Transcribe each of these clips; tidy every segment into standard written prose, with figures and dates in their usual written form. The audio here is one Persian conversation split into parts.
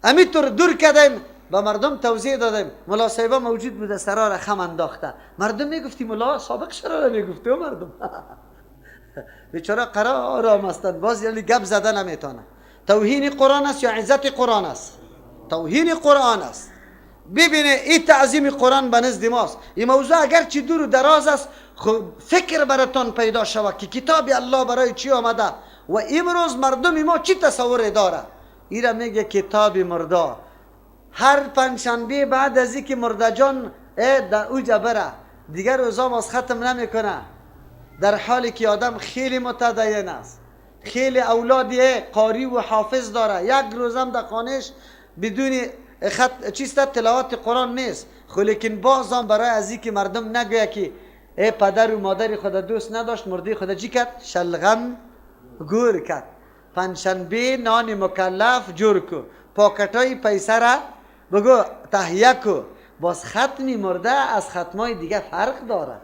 همینطور دور کردیم با مردم توضیح دادیم. ملا صاحبا موجود بوده، سرا را خم انداخته. مردم میگفتی ملا سابق چرا را میگفتی و مردم بیچاره قرار آمستند، باز یعنی گپ زده نمیتونه. توهین قرآن است یا عزت قرآن است؟ توهین قرآن است. ببینه این تعظیم قرآن به نزد ماست. این موضوع اگرچه دور و دراز است، خب فکر براتون پیدا شود که کتاب الله برای چی آمده و امروز مردم ما چی تصور داره. ایرا میگه کتاب مرده. هر پنجشنبه بعد از اینکه مرده جان در اوجا بره دیگر روزا باز ختم نمیکنه، در حالی که آدم خیلی متدین است، خیلی اولادی قاری و حافظ داره، یک روزم در خانهش بدون خط چیست تلاوت قرآن نیست. خب لیکن بازم برای از اینکه مردم نگویه که پدر و مادر خود دوست نداشت، مرده خود چی کرد؟ شلغم گور کرد. پنجشنبه نان مکلف جور کو، پاکتای پیسه را بگو تهیه کو. باز ختمی مرده از ختمای دیگه فرق داره.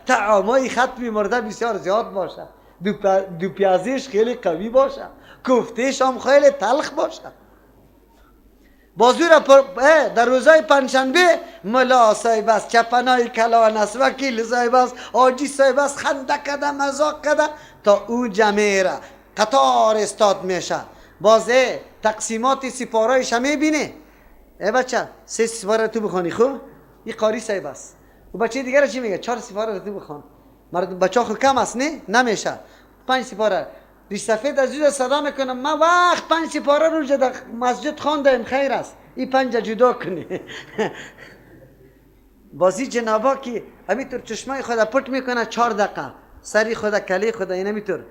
طعامای ختمی مرده بسیار زیاد باشه، دو پیازیش خیلی قوی باشه، کوفتهش هم خیلی تلخ باشه. بازو را در روزای پنجشنبه ملا صاحب است، چپنای کلان است، وکیل صاحب است، حاجی صاحب است، خنده کده مزاق کده تا او جمعه را قطار استاد میشه. باز تقسیمات سپارایش هم میبینه. بچه 3 سپاره تو بخوانی. خب این قاری صاحب است. و بچه دیگر چی میگه؟ 4 سپاره تو بخوان. مرد بچه خود کم است نه؟ نمیشه. 5 سپاره. ریش سفید از جدا صدا میکنم ما وقت 5 سپاره رو در مسجد خواندیم، خیر است این 5 جدا کنی. بازی جنابا که همینطور چشمای خود پت میکنه 4 دقیقه، سری خود کلی خود این همینطور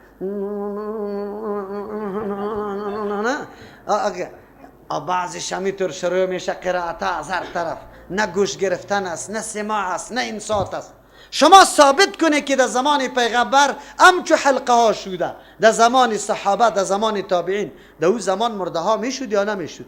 بعضش همینطور شروع میشه قرائت از هر طرف. نه گوش گرفتن است، نه سماع است، نه انصات است. شما ثابت کنه که در زمان پیغمبر همچو حلقه ها شده، در زمان صحابه، در زمان تابعین، در اون زمان مرده ها میشد یا نمیشد؟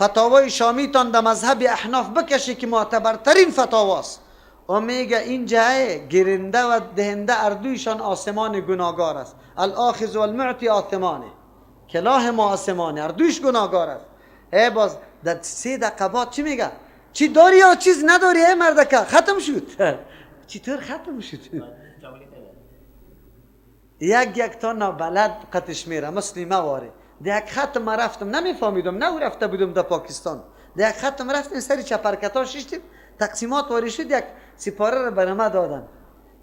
فتاوای شامیتان در مذهب احناف بکشی که معتبرترین فتاواست و میگه این جای گرنده و دهنده اردویشان آسمان گناهگار است. الاخذ والمعطی آثمانه، کلاه ما آسمانه، اردویش گناهگار است. باز در 3 دقیقه بعد چی میگه؟ چی داری یا چیز نداری مردکه؟ ختم شد. چطور ختم شد؟ یک تا نابلد قطش میره مسلمه واره. در یک ختم رفتم نمیفهمیدم، نه رفته بودم در پاکستان. در یک ختم رفتم سری چپرکتا ششتیم، تقسیمات واری شد، یک سپاره رو برای ما دادن.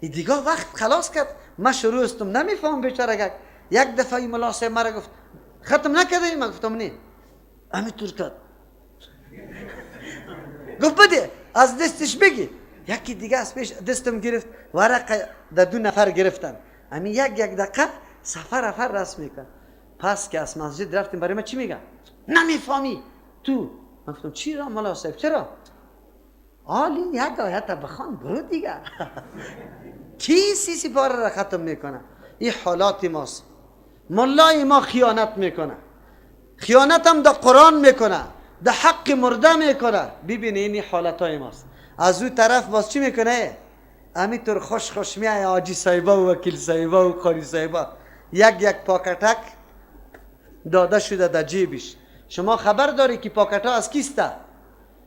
دیگه وقت خلاص کرد، من شروع استم نمیفهم بیچاره. یک دفعه ملا صاحب مرا گفت ختم نکردی؟ من گفتم نه. همینطور کرد. گفت بده از دستش بگی. یکی دیگه از پیش دستم گرفت، ورق در 2 نفر گرفتن. همین یک دقیقه سفر رسم میکن. پس که از مسجد رفتیم برای من چی میگن؟ نمیفهمی تو. من گفتم چی را ملا صاحب چرا؟ حالی یک آیت بخوان برو دیگه. کی 3 سپاره را ختم میکنه؟ این حالات ماست. ملای ما خیانت میکنه، خیانت هم در قرآن میکنه، در حق مرده میکنه. ببینی این حالت های ماست. از اون طرف باز چی میکنه؟ همینطور خوش میای حاجی صاحبه و وکیل صاحبه و قاری صاحبه یک پاکتک داده شده در جیبش. شما خبر داری که پاکتا از کیسته؟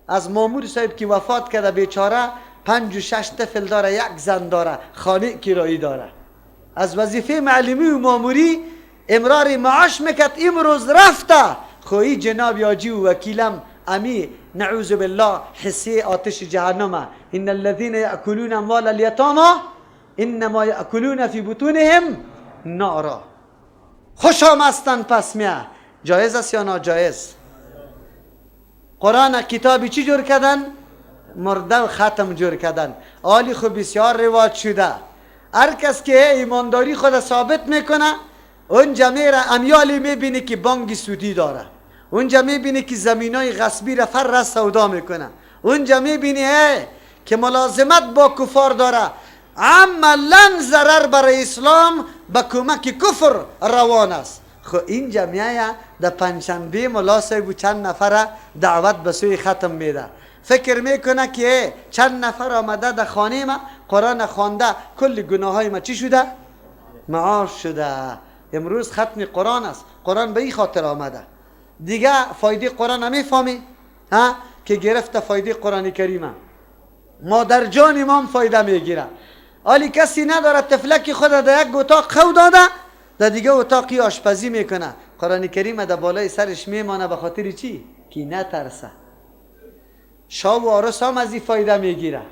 از مامور صاحب که وفات کرده بیچاره 5 و 6 طفل داره، 1 زن داره، خانه کرایی داره. از وظیفه معلمی و ماموری امرار معاش میکرد، امروز رفته. خویی جناب یاجی و وکیلم امی نعوذ بالله حسی آتش جهنم. ان الذين ياكلون اموال اليتامى انما ياكلون في بطونهم نارا. خوش آمستن پس میه. جایز است یا ناجایز؟ قرآن کتابی چی جور کردن؟ مرده و ختم جور کردن. آلی خب بسیار رواج شده. هر کس که ایمانداری خود ثابت میکنه اونجا میره امیالی میبینی که بانک سودی داره، اونجا میبینی که زمینای غصبی را فر سودا میکنه، اونجا میبینی که ملازمت با کفار داره. عملا ضرر برای اسلام به کمک کفر روان است. خب این جمعیه در پنجشنبه ملا صاحب چند نفر دعوت به سوی ختم میده. فکر میکنه که چند نفر آمده در خانه ما قرآن خوانده کل گناه های ما چی شده؟ معاش شده. امروز ختم قرآن است. قرآن به این خاطر آمده. دیگه فایده قرآن نمیفهمی ها که گرفته فایده قرآن کریمه. مادر جان امام فایده میگیره. حالی کسی نداره تفلکی خود در یک اتاق خو داده، در دیگه اتاقی آشپزی میکنه. قرآن کریم در بالای سرش میمانه. به خاطر چی؟ که نترسه. شاه و عروس هم از این فایده میگیره.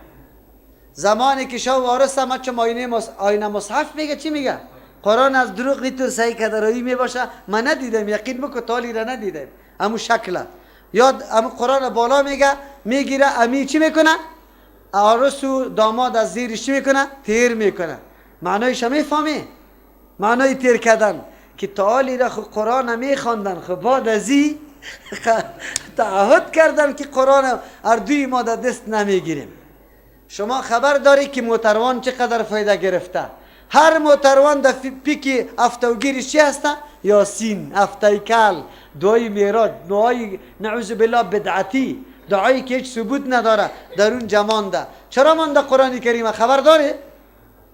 زمانی که شاه و عروس هم چه آینه مصحف میگه چی میگه؟ قرآن از دروغ نیتون صحیح کدرایی میباشه. من ندیدم، یقین بکن تالی را ندیدم. همون شکله یاد همون قرآن بالا میگیره. امی چی میکنه؟ عروس و داماد از زیرش چی میکنه؟ تیر میکنه. معنایش میفهمی؟ معنای تیر کردن که تعالی را خود قرآن میخواندن، خود بعد از این تعهد کردن که قرآن اردوی ما در دست نمیگیریم. شما خبر داری که موتروان چقدر فایده گرفته؟ هر موتروان در پیک افتوگیرش چی هسته؟ یاسین، افتیکل، دعای میراج، دعای نعوذ بالله بدعتی، دعایی که هیچ ثبوت نداره در اون جمانده. چرا مانده قرآن کریم؟ خبر داری؟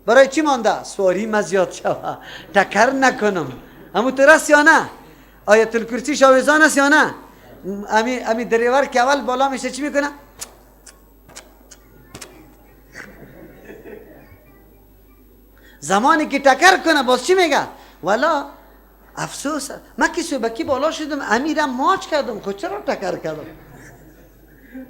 برای چی مانده؟ سواری مزیاد شوه، تکر نکنم. همون ترست یا نه؟ آیت الکرسی شاویزان است یا نه؟ امی دریور که اول بالا میشه چی میکنه؟ زمانی که تکر کنه باز چی میگه؟ والا افسوس من که صبحکی بالا شدم امیرم ماچ کردم، خود چرا تکر کردم؟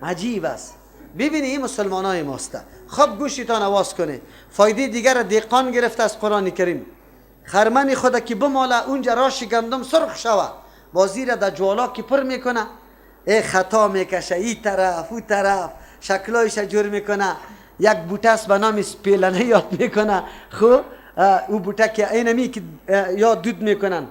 عجیب است. ببینی این مسلمان های ماسته. خب گوشتان آواز کنه. فایده دیگر دیقان گرفته از قرآن کریم. خرمن خود که بماله اونجا راش گندم سرخ شوه، بازی را در جوالا که پر میکنه، خطا میکشه ای طرف او طرف، شکلایش جور میکنه. یک بوته است به نام سپیلنه یاد میکنه. خب او بوته که اینمی که یاد دود میکنن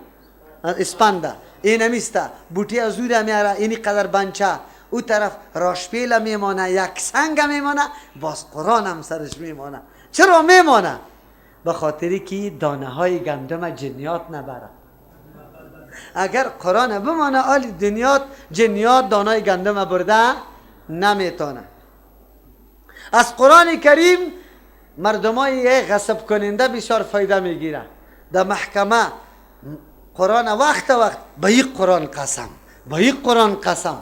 اسپنده اینمیسته بوته از او را میاره اینی قدر بنچه، او طرف راشپیل میمانه، یک سنگ میمانه، باز قرآن هم سرش میمانه. چرا میمانه؟ به خاطری که دانه های گندم جنیات نبره. اگر قرآن بمانه آلی جنیات دانه های گندم برده نمیتونه. از قرآن کریم مردمای غصب کننده بسیار فایده میگیره. در محکمه قرآن وقت به این قرآن قسم، به این قرآن قسم،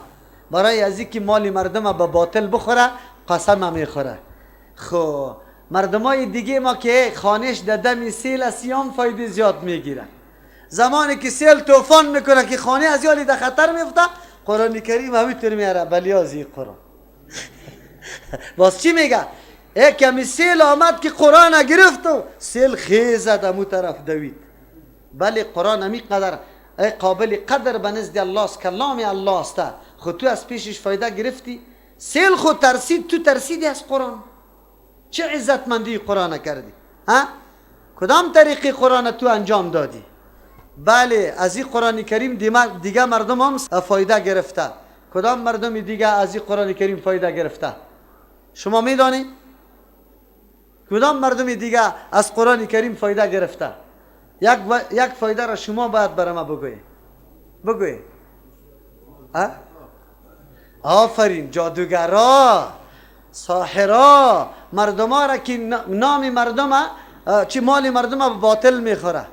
برای از اینکه مال مردم به باطل بخوره قسم میخوره. خب مردمای دیگه ما که خانش در دم سیل اسیام فایده زیاد میگیره. زمانی که سیل طوفان میکنه که خانه از یالی در خطر میفته، قرآن کریم همینطور میاره بلیازی قرآن. باز چی میگه؟ کمی سیل آمد که قرآن گرفت و سیل خیزد امو طرف دوید. بله قرآن همی قدر قابل قدر به نزد الله است، کلام الله است. خود تو از پیشش فایده گرفتی، سیل خود ترسید، تو ترسیدی از قرآن. چه عزتمندی قرآن کردی؟ کدام طریقی قرآن تو انجام دادی؟ بله از این قرآن کریم دیگه مردم هم فایده گرفته. کدام مردم دیگه از این قرآن کریم فایده گرفته؟ شما میدانی؟ کدام مردم دیگه از قرآن کریم فایده گرفته؟ یک فایده را شما باید برای ما بگوی. آفرین. جادوگرا، ساحرا، مردم ها را که نام مردم چی مال مردم ها باطل میخوره.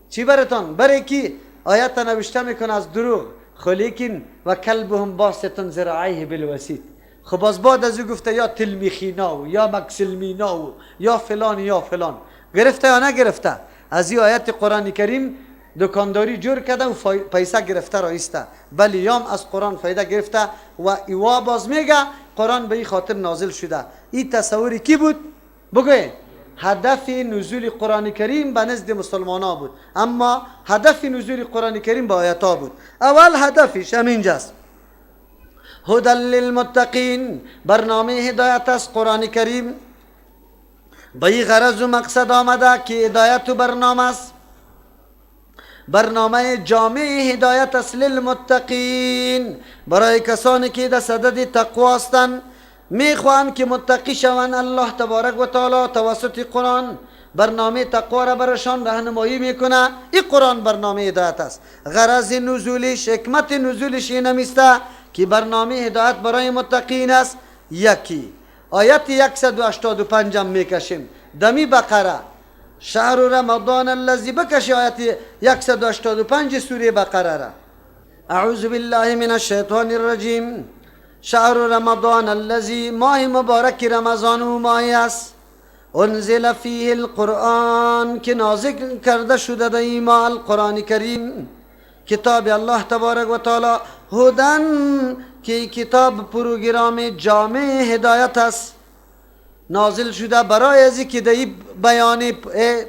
چی براتون؟ برای که آیت نوشته میکنه از دروغ. خلیکن و کلبهم باسطن ذراعیه بالوسیط. خب از بعد از او گفته یا تلمیخیناو یا مکسلمیناو یا فلان گرفته یا نگرفته؟ از این آیت قرآن کریم دکانداری جور کرده و پیسه گرفته رایسته. بلی یام از قرآن فایده گرفته و ایوا باز میگه قرآن به این خاطر نازل شده. این تصوری کی بود؟ بگوی. هدف نزول قرآن کریم به نزد مسلمان ها بود، اما هدف نزول قرآن کریم به آیت ها بود. اول هدفش همینجاست. هدى للمتقین، برنامه هدایت است قرآن کریم. به این غرض و مقصد آمده که هدایت و برنامه است، برنامه جامع هدایت است للمتقین، برای کسانی که در صدد تقوا هستند، میخواهند که متقی شوند. الله تبارک و تعالی توسط قرآن برنامه تقوا را برشان راهنمایی میکنه. این قرآن برنامه هدایت است. غرض نزولش، حکمت نزولش این همیسته که برنامه هدایت برای متقین است. یکی آیت 185 میکشیم. دمی بقره شهر رمضان الذي بکشی آیت 185 سوره بقره را. اعوذ بالله من الشیطان الرجیم. شهر رمضان الذي ماه مبارک رمضان و ماهی است انزل فیه القرآن که نازل کرده شده در این ماه القرآن کریم کتاب الله تبارک و تعالی هدن که کتاب پروگرام جامع هدایت است نازل شده برای ازی که در این بیان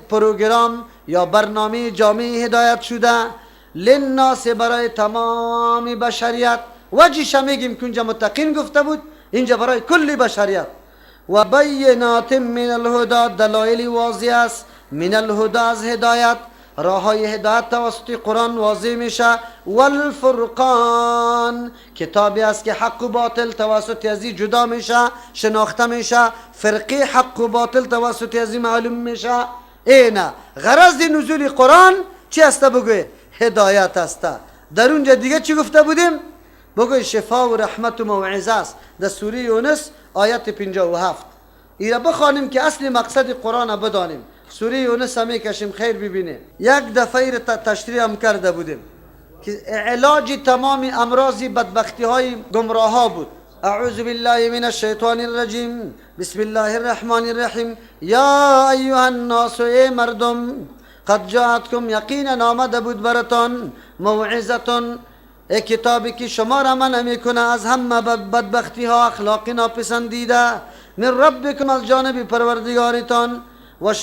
پروگرام یا برنامه جامع هدایت شده للناس برای تمام بشریت وجهش میگیم که اونجا متقین گفته بود اینجا برای کل بشریت و بینات من الهدى دلایل واضح است من الهدى از هدایت راه های هدایت توسط قرآن واضح میشه والفرقان کتابی است که حق و باطل توسط ازی جدا میشه شناخته میشه فرقی حق و باطل توسط ازی معلوم میشه اینه غرض نزول قرآن چی است بگوی هدایت است در اونجا دیگه چی گفته بودیم بگوی شفا و رحمت و موعظه است در سوره یونس آیت 57 ایرا بخوانیم که اصل مقصد قرآن بدانیم سوره یونس هم کشیم خیر ببینیم یک دفعه تشریح هم کرده بودیم که علاج تمام امراض بدبختی های گمراه ها بود اعوذ بالله من الشیطان الرجیم بسم الله الرحمن الرحیم یا ایها الناس ای مردم قد جاءتکم یقینا آمده بود براتان موعظتون ای کتابی که شما را منع میکنه از همه بدبختی ها اخلاق ناپسندیده من ربکم از جانب پروردگارتان و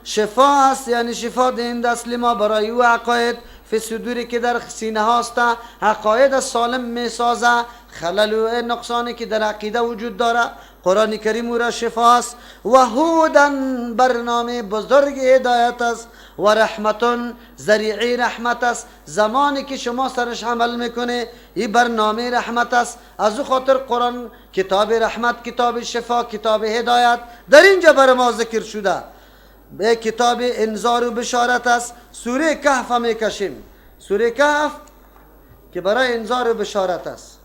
شفا است یعنی شفا دهنده است لما برای او عقاید فی صدوری که در سینه هاست عقاید سالم می سازه خلل و نقصانی که در عقیده وجود داره قرآن کریم او را شفا است و هودن برنامه بزرگ هدایت است و رحمتون ذریعه رحمت است زمانی که شما سرش عمل میکنه این برنامه رحمت است از او خاطر قرآن کتاب رحمت کتاب شفا کتاب هدایت در اینجا بر ما ذکر شده به کتاب انذار و بشارت است سوره کهف میکشیم سوره کهف که برای انذار و بشارت است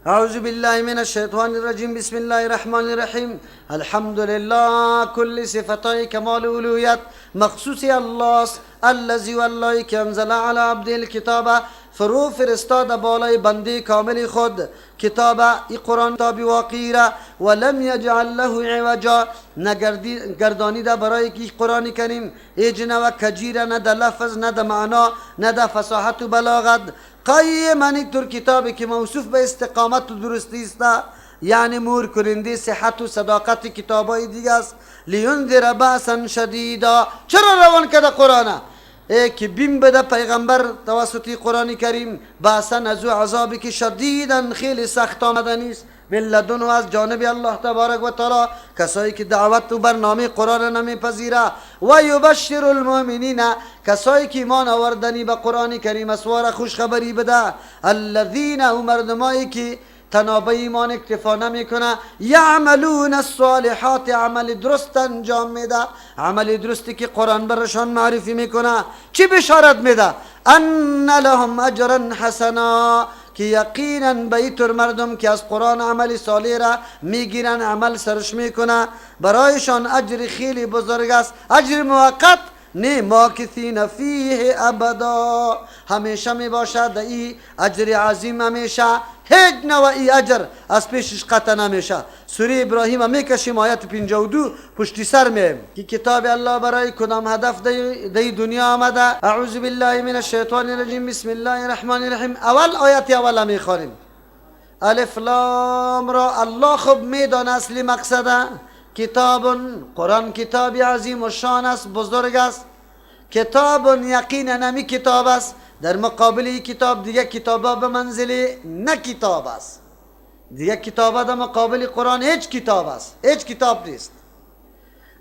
اعوذ بالله من الشیطان الرجیم بسم الله الرحمن الرحیم الحمد لله کل صفتای کمال الوهیت مخصوصی الله است الذی والله که انزل علی عبده الکتاب فرو فرستاد بالای بنده کامل خود کتاب ای قرآن کتاب واقعی را ولم یجعل له عوجا نگردانیده برای که قرآن کریم ایجنه و کجیره نه در لفظ نه در معنا نه در فصاحت و بلاغت قیما اینطور کتابی که موصوف به استقامت و درستی است یعنی مور کننده صحت و صداقت کتابای دیگه است لینذر بأسا شدیدا چرا روان کرده قرآن که بیم بده پیغمبر توسط قرآن کریم بأسا از عذابی که شدیدا خیلی سخت آمدنی است من لدن و از جانب الله تبارک و تعالی کسایی که دعوت و برنامه قرآن نمیپذیره و یبشر المؤمنین کسایی که ایمان آوردنی به قرآن کریم اسوار خوش خبری بده الذین او مردمایی که تنابه ایمان اکتفا نمیکنه یعملون الصالحات عمل درست انجام میده عمل درستی که قرآن برشان معرفی میکنه چی بشارت میده ان لهم اجرا حسنا که یقینا بیتر مردم که از قرآن عمل صالح را میگیرن عمل سرش میکنه برایشان اجر خیلی بزرگ است اجر موقت نه ماکثین فیه ابدا همیشه می باشد ای اجر عظیم همیشه هیچ نوعی اجر از پیشش قطع نمیشه سوره ابراهیم میکشیم آیت 52 پشتی سر میم که کتاب الله برای کدام هدف در دنیا آمده اعوذ بالله من الشیطان الرجیم بسم الله الرحمن الرحیم اول آیت اول میخوانیم الف لام را الله خوب میدانه اصلی مقصده کتاب قرآن کتابی عظیم و شان است بزرگ است کتاب یقینا نمی کتاب است در مقابل کتاب دیگه کتابا به منزله نه کتاب است دیگه کتابا در مقابل قرآن هیچ کتاب است هیچ کتاب نیست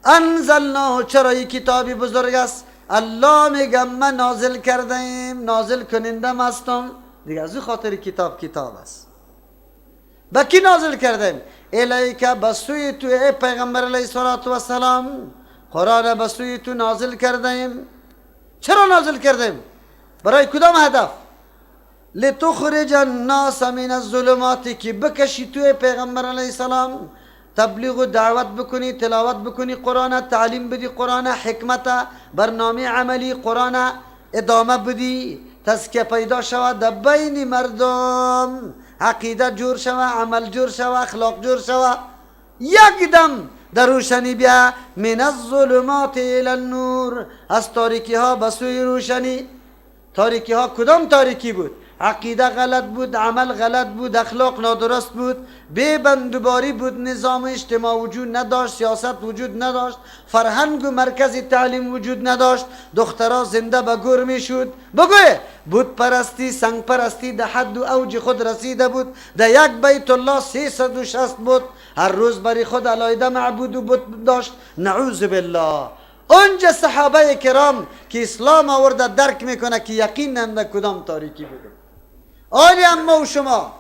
انزلناه چرا این کتابی بزرگ است الله میگم من نازل کردم نازل کنندم هستم دیگه از خاطر کتاب است با کی نازل کردم الیک بسوی تو ای پیغمبر علیه السلام قرآن بسوی تو نازل کردم چرا نازل کردم برای کدام هدف لتخرج الناس من الظلمات که بکشی تو ای پیغمبر علیه السلام تبلیغ و دعوت بکنی، تلاوت بکنی قرآن، تعلیم بدی قرآن، حکمت، برنامه عملی قرآن ادامه بدی، تزکیه پیدا شود در بین مردم، عقیده جور شود، عمل جور شود، اخلاق جور شود، یک دم در روشنی بیا. من الظلمات الی النور، از تاریکی ها به سوی روشنی. تاریکی ها کدام تاریکی بود؟ عقیده غلط بود، عمل غلط بود، اخلاق نادرست بود، بندوباری بود، نظام اجتماع وجود نداشت، سیاست وجود نداشت، فرهنگ و مرکز تعلیم وجود نداشت، دخترها زنده به گور می شد. بگوی بود پرستی، سنگ پرستی در حد و اوج خود رسیده بود. در یک بیت الله 360 بود، هر روز برای خود علایده معبود و بود داشت. نعوذ بالله. اونجا صحابه کرام که اسلام آورده درک میکنه که یقینا در کدام تاریکی بوده. آلی اما و شما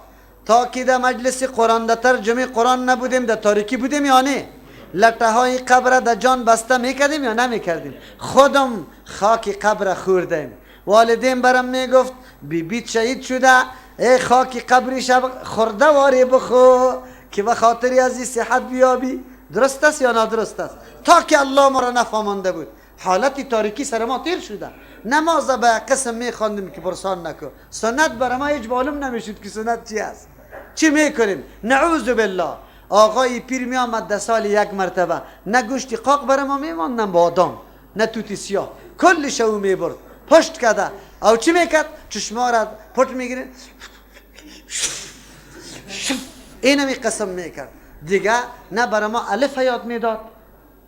تا که در مجلس قرآن در ترجمه قرآن نبودیم در تاریکی بودیم یا نه؟ لطه های قبر در جان بسته میکردیم یا نمیکردیم؟ خودم خاک قبر خوردیم. والدین برم میگفت بیت شهید شده، ای خاک قبرش خورده واری بخو که به خاطری از این صحت بیابی. درست است یا نادرست است؟ تا که الله ما را نفهمانده بود. حالتی تاریکی سر ما تیر شده. نماز به قسم میخواندیم که پرسان نکو، سنت برای ما هیچ معلوم نمیشد که سنت چی است. چی میکنیم؟ نعوذ بالله. آقای پیر میامد در سال یک مرتبه، نه گوشتی قاق برای ما میماند، نه بادام، نه توتی سیاه، کل شو میبرد پشت کده. او چی میکرد؟ چشما را پشت میگیره، اینمی قسم میکرد. دیگه نه برای ما الف یاد میداد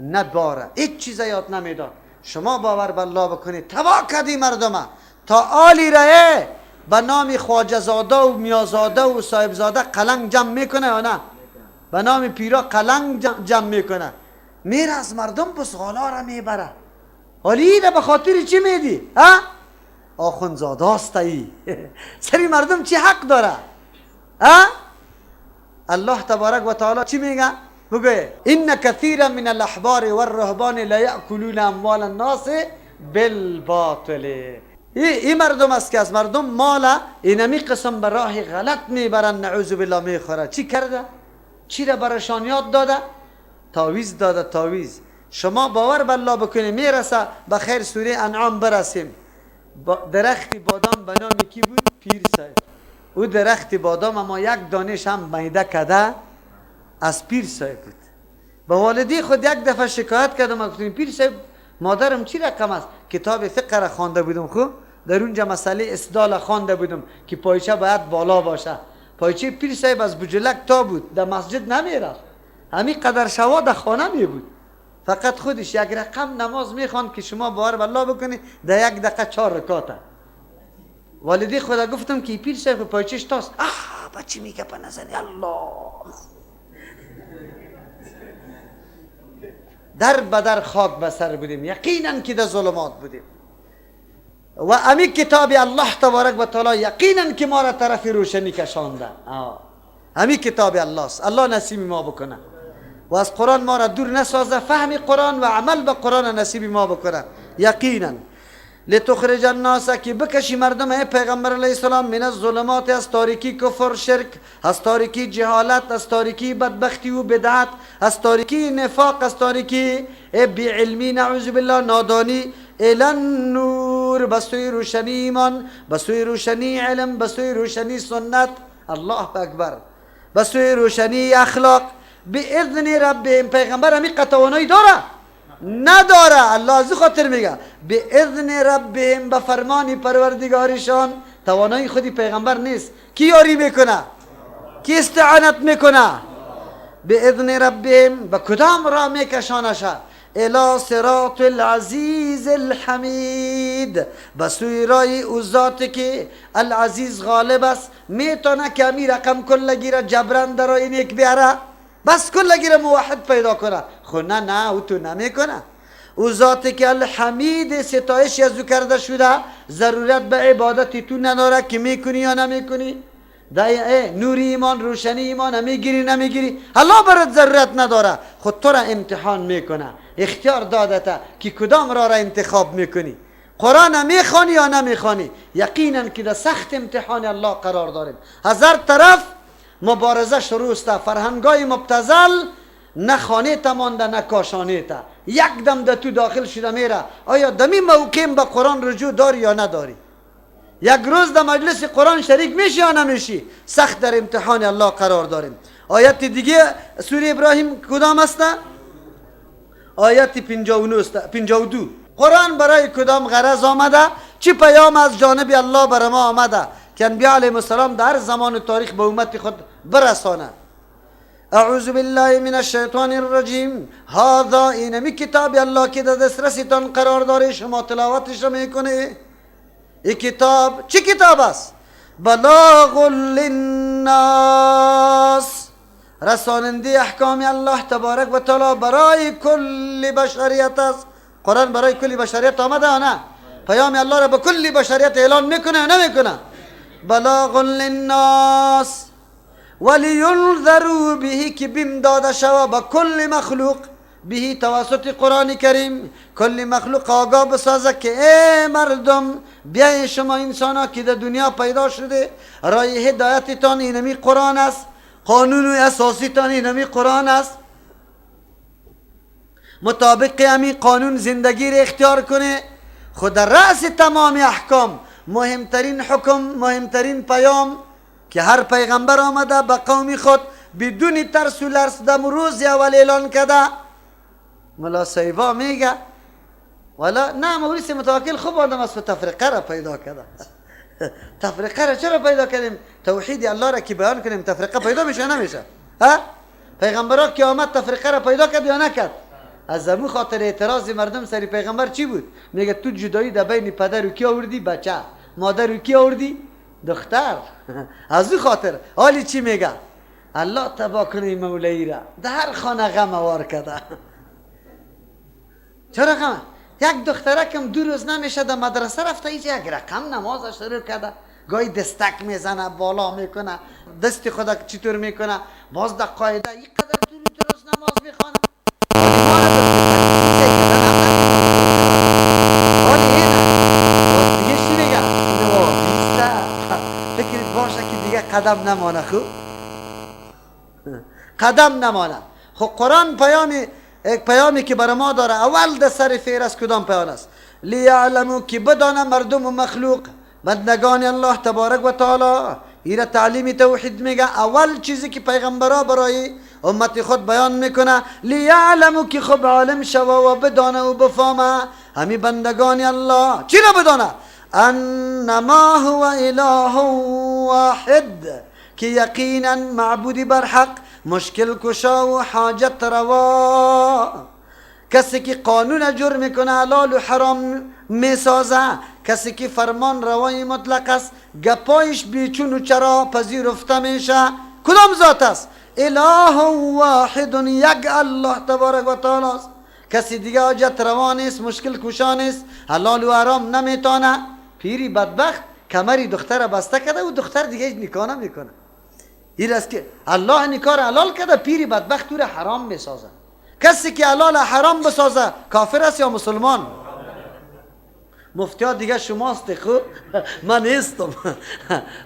نه باره، هیچ چیز یاد نمیداد. شما باور بالله بکنید تبا کردی مردمه تا آلی راه به نام خواجه زاده و میازاده و صاحب زاده قلنگ جمع میکنه یا نه؟ به نام پیرا قلنگ جمع میکنه، میره از مردم بسغالا را میبره. حالی اینه به خاطر چی میدی؟ ها؟ آخون زاده است ای. سری مردم چی حق داره؟ ها؟ الله تبارک و تعالی چی میگه؟ بگه ان کثیرا من الاحبار والرهبان لا یاکلون اموال الناس بالباطل. این مردم است که از مردم مال اینمی قسم به راه غلط میبرن، نعوذ بالله میخوره. چی کرده؟ چی را برشان یاد داده؟ تعویض داده. تعویض. شما باور بالله بکنید میرسه به خیر سوره انعام برسیم. درخت بادام به نام کی بود؟ پیر صاحب. او درخت بادام اما یک دانش هم میده کده از پیر صاحب بود. به والدی خود یک دفعه شکایت کردم، گفتم پیر صاحب مادرم چی رقم است؟ کتاب فقه را خوانده بودم، خب در اونجا مسئله اسدال خوانده بودم که پایچه باید بالا باشه. پایچه پیر صاحب از بجلک تا بود، در مسجد نمیرفت، همین قدر شوا در خانه می بود، فقط خودش یک رقم نماز میخواند که شما باور بالله بکنید در یک دقیقه 4 رکعته. والدی خدا گفتم که پیر صاحب پایچهش تاست. بچه میگه پا نزنی الله. در بدر خاک بسر بودیم، یقینا که در ظلمات بودیم. و امی کتاب الله تبارک و تعالی یقینا که ما را طرف روشنی کشانده. امی کتاب الله است. الله نصیب ما بکنه و از قرآن ما را دور نسازه، فهم قرآن و عمل به قرآن نصیب ما بکنه. یقینا لتخرج الناس، که بکشی مردم ای پیغمبر علیه السلام، من الظلمات، از تاریکی کفر شرک، از تاریکی جهالت، از تاریکی بدبختی و بدعت، از تاریکی نفاق، از تاریکی بیعلمی نعوذ بالله نادانی، الی النور، بسوی روشنی ایمان، بسوی روشنی علم، بسوی روشنی سنت، الله اکبر، بسوی روشنی اخلاق، باذن ربهم. پیغمبر همی قطعانایی داره؟ نداره. الله از خاطر میگه باذن ربهم، به فرمان پروردگارشان. توانایی خودی پیغمبر نیست. کی یاری میکنه؟ کی استعانت میکنه؟ باذن ربهم، به کدام راه میکشانشه؟ الی صراط العزیز الحمید، به سوی رای او ذاتی که العزیز غالب است، میتونه که امی رقم کلگی را جبران در رای نیک بیاره، بس کلگی را موحد پیدا کنه. خو نه او تو نمیکنه. او ذاتی که الحمید، ستایش از او کرده شده، ضرورت به عبادتی تو نداره که میکنی یا نمیکنی. نور ایمان، روشنی ایمان میگیری نمیگیری، الله برات ضرورت نداره، خود تو را امتحان میکنه، اختیار دادته که کدام را انتخاب میکنی. قرآن میخوانی یا نمیخوانی، یقینا که در سخت امتحان الله قرار داریم. از هر طرف مبارزه شروع است. فرهنگای مبتذل نه خانه تا مانده نه کاشانه تا، یک دم در تو داخل شده میره. آیا دمی موقع به قرآن رجوع داری یا نداری؟ یک روز در مجلس قرآن شریک میشی یا نمیشی؟ سخت در امتحان الله قرار داریم. آیت دیگه سوره ابراهیم کدام است؟ آیت 52. قرآن برای کدام غرض آمده؟ چی پیام از جانب الله بر ما آمده که انبیاء علیهم السلام در زمان تاریخ به امت خود برسانه؟ اعوذ بالله من الشیطان الرجیم. هذا اینمی کتاب الله که در دسترسیتان قرار داره، شما تلاوتش میکنه. این کتاب چی کتاب است؟ بلاغ للناس، رساننده احکام الله تبارک و تعالی برای کل بشریت است. قرآن برای کل بشریت آمده یا نه؟ پیام الله را به کل بشریت اعلان میکنه یا نمیکنه؟ بلاغ للناس ولینذروا به، که بیم داده شود به کل مخلوق، به توسط قرآن کریم کل مخلوق آگاه بسازه که ای مردم بیای شما انسان ها که در دنیا پیدا شده، راه هدایتتان اینمی قرآن است، قانون اساسی تان اینمی قرآن است، مطابق همین قانون زندگی را اختیار کنه. خود رأس تمام احکام، مهمترین حکم، مهمترین پیام که هر پیغمبر آمده به قوم خود بدون ترس و لرز در روز اول اعلان کرده. ملا سیوا میگه والا نه مورث متوکل خوب آدم است و تفرقه را پیدا کرده. تفرقه را چرا پیدا کردیم؟ توحید الله را که بیان کنیم تفرقه پیدا میشه نمیشه؟ ها؟ پیغمبرها که آمد تفرقه را پیدا کرد یا نکرد؟ از زمون خاطر اعتراض مردم سری پیغمبر چی بود؟ میگه تو جدایی در بین پدر و کی آوردی؟ بچه. مادر و کی آوردی؟ دختر. از او خاطر حالی چی میگه؟ الله تبا کنه مولایی را در هر خانه غم آوار کرده. چرا غم؟ یک دخترکم 2 روز نمیشه در مدرسه رفته، ایچ یک رقم نماز شروع کرده، گاهی دستک میزنه بالا میکنه، دست خود چطور میکنه، باز در قاعده این قدر 2 روز نماز میخوانه. فکرت باشه که دیگه قدم نمانه. خوب قدم نمانه. خب قرآن پیامی که برای ما داره اول در سر فهرست کدام پیام است؟ لیعلمو، که بدانه مردم و مخلوق بندگان الله تبارک و تعالی. ایره تعلیم توحید میگه. اول چیزی که پیغمبرها برای امت خود بیان میکنه لیعلمو، که خب عالم شوه و بدانه و بفهمه همی بندگان الله. چی را بدانه؟ انما هو اله واحد، که یقینا معبودی بر حق، مشکل کشا و حاجت روا. کسی که قانون جرم میکنه حلال و حرام میسازه، کسی که فرمان روای مطلق است، گپایش بیچون و چرا پذیرفته میشه. کدام ذات است؟ اله واحد، یک الله تبارک و تعالی است. کسی دیگه حاجت روا نیست، مشکل کشا نیست، حلال و حرام نمیتونه. پیری بدبخت کمری دختر بسته کرده و دختر دیگه هیچ نکاح نمیکنه. این است که الله نکاح حلال کرده، پیری بدبخت تو حرام میسازه. کسی که حلال حرام بسازه کافر است یا مسلمان؟ مفتی‌ها دیگه شماست. خوب من نیستم.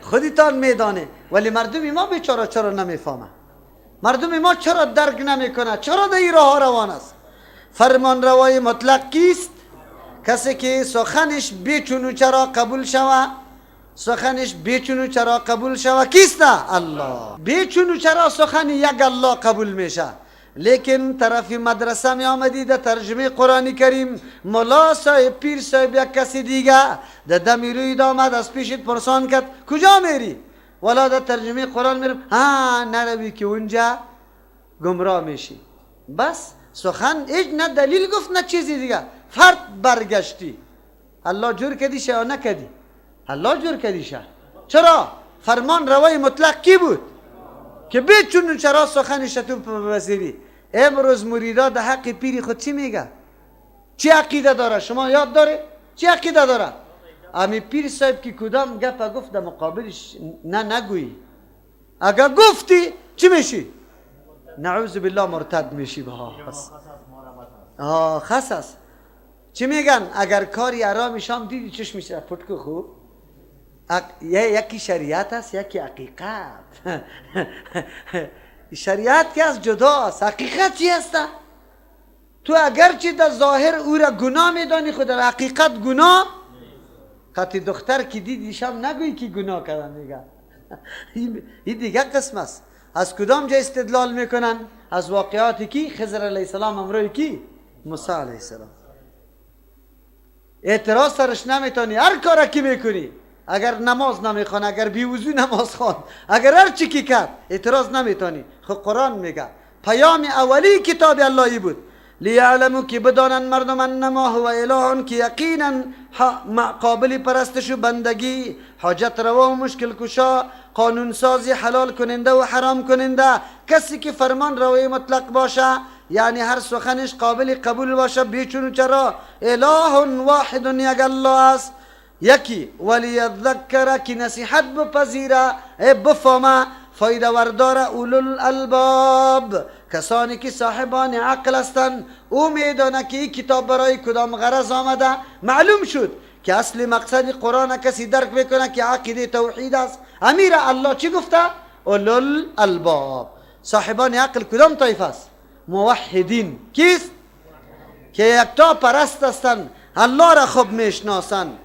خودتان میدانه. ولی مردم ما بیچاره چرا نمیفهمه؟ مردم ما چرا درک نمیکنه؟ چرا در این راه روان است؟ فرمان روای مطلق کیست؟ کسی که سخنش بیچون چرا قبول شوه، سخنش بیچون چرا قبول شوه کیست؟ الله. بیچون چرا سخن یک الله قبول میشه. لیکن طرف مدرسه می آمدی در ترجمه قرآن کریم، ملا صاحب، پیر صاحب، یک کسی دیگه در دمی روی آمد از پیشت پرسان کرد کجا میری؟ ولا در ترجمه قرآن میرم. ها نروی که اونجا گمراه میشی. بس سخن هیچ نه دلیل گفت نه چیزی دیگه، فرد برگشتی. الله جور کدیشه یا نکدی؟ الله جور کدیشه. چرا؟ فرمان روای مطلق کی بود؟ که بیچون چرا سخنش تو بپذیری. امروز مریدا در حق پیری خود چی میگه؟ چی عقیده داره؟ شما یاد داره؟ چی عقیده داره؟ امی پیر صاحب که کدام گپ گفت در مقابلش نگویی. اگر گفتی چی میشی؟ نعوذ بالله مرتد میشی. خاص است. چی میگن؟ اگر کاری حرامشام دیدی چشمش را پتکو خوب. یکی شریعت است، یکی حقیقت. شریعت که از جداست. حقیقت چی است؟ تو اگرچه در ظاهر او را گناه میدانی، خود در حقیقت گناه خطی دختر که دیدی شب نگوی که گناه کردن دیگه. این دیگه قسم است. از کدام جا استدلال میکنن؟ از واقعاتی که خضر علیه السلام امروی کی؟ موسی علیه السلام. اعتراض سرش نمیتونی، هر کار که میکنی، اگر نماز نمیخوان، اگر بیوزو نماز خوان، اگر هر چی که کرد اعتراض نمیتونی. خب قرآن میگه پیام اولی کتاب اللهی بود لیعلمو که بدانن مردم انما هو اله، که یقینا قابل پرستش و بندگی، حاجت روا و مشکل کشا، قانون سازی، حلال کننده و حرام کننده، کسی که فرمان روای مطلق باشه، یعنی هر سخنش قابل قبول باشه بیچون و چرا. اله واحد، یک الله است، یکی. ولیذکر، که نصیحت بپذیره، بفهمه، فایده وردار اولو الالباب، کسانی که صاحبان عقل هستند. او میدانه که این کتاب برای کدام غرض آمده. معلوم شد که اصل مقصد قرآن کسی درک میکنه که عقیده توحید است. امیر الله چی گفته؟ اولو الالباب. صاحبان عقل کدام طایفه است؟ موحدین. کیست؟ که یکتا پرست هستند، الله را خوب میشناسند.